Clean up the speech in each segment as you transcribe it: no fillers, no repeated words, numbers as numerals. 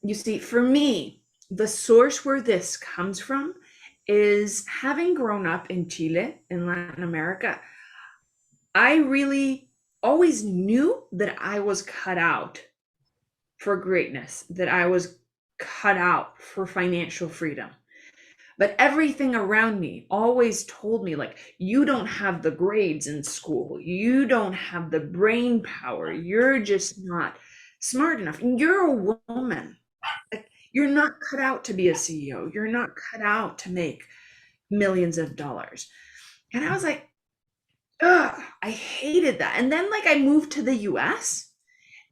you see, for me, the source where this comes from is having grown up in Chile, in Latin America. I really always knew that I was cut out for greatness, that I was cut out for financial freedom. But everything around me always told me, like, you don't have the grades in school. You don't have the brain power. You're just not smart enough. You're a woman. Like, you're not cut out to be a CEO. You're not cut out to make millions of dollars. And I was like, ugh, I hated that. And then, like, I moved to the US,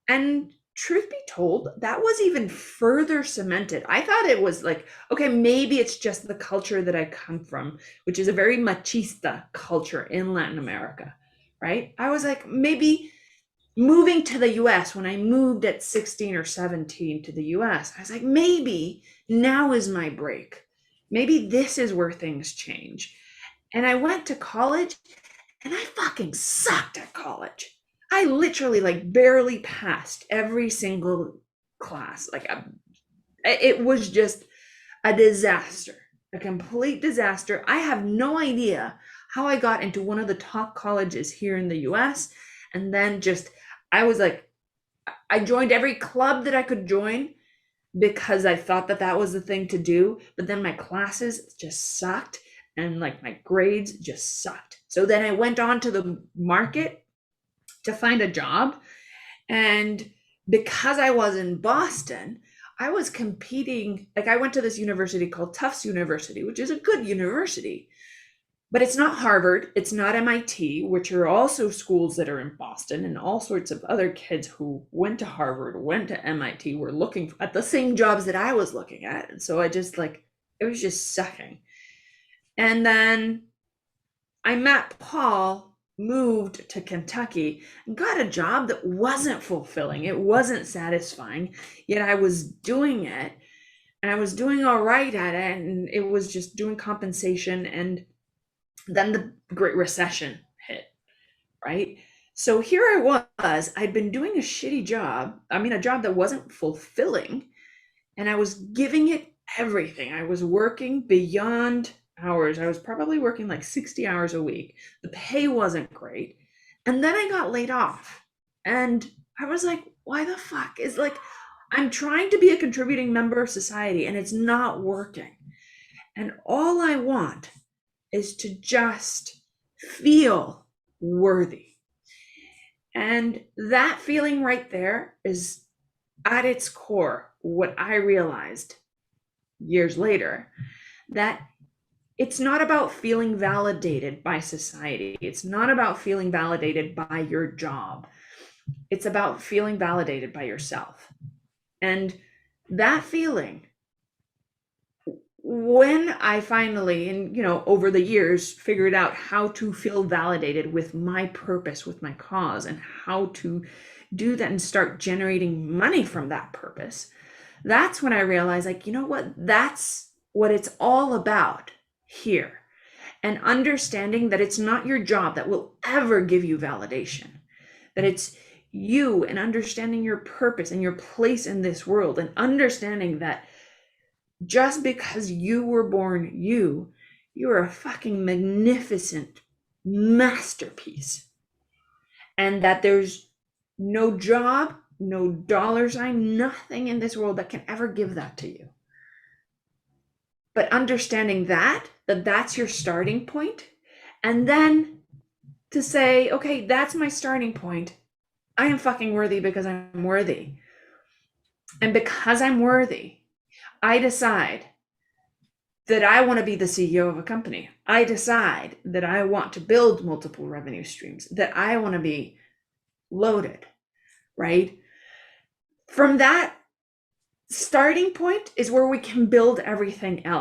and truth be told, that was even further cemented. I thought it was like, okay, maybe it's just the culture that I come from, which is a very machista culture in Latin America, right? I was like, maybe moving to the US, when I moved at 16 or 17 to the US, I was like, maybe now is my break. Maybe this is where things change. And I went to college, and I fucking sucked at college. I literally like barely passed every single class. It was just a disaster, a complete disaster. I have no idea how I got into one of the top colleges here in the US. And then just, I was like, I joined every club that I could join because I thought that that was the thing to do. But then my classes just sucked, and like my grades just sucked. So then I went on to the market to find a job. And because I was in Boston, I was competing. Like, I went to this university called Tufts University, which is a good university, but it's not Harvard, it's not MIT, which are also schools that are in Boston, and all sorts of other kids who went to Harvard, went to MIT, were looking at the same jobs that I was looking at. And so I just like, it was just sucking. And then I met Paul, moved to Kentucky, and got a job that wasn't fulfilling. It wasn't satisfying, yet I was doing it, and I was doing all right at it, and it was just doing compensation. And then the Great Recession hit, right? So here I was, I'd been doing a shitty job. I mean, a job that wasn't fulfilling, and I was giving it everything. I was working beyond hours. I was probably working like 60 hours a week. The pay wasn't great. And then I got laid off. And I was like, why the fuck? Is like, I'm trying to be a contributing member of society, and it's not working. And all I want is to just feel worthy. And that feeling right there is at its core what I realized years later, that it's not about feeling validated by society. It's not about feeling validated by your job. It's about feeling validated by yourself. And that feeling, when I finally, and over the years, figured out how to feel validated with my purpose, with my cause, and how to do that and start generating money from that purpose, that's when I realized, like, you know what? That's what it's all about here. And understanding that it's not your job that will ever give you validation, that it's you, and understanding your purpose and your place in this world, and understanding that just because you were born you are a fucking magnificent masterpiece, and that there's no job, no dollar sign, nothing in this world that can ever give that to you. But understanding that that's your starting point, and then to say, okay, that's my starting point. I am fucking worthy because I'm worthy. And because I'm worthy, I decide that I want to be the CEO of a company. I decide that I want to build multiple revenue streams, that I want to be loaded, right? From that starting point is where we can build everything else.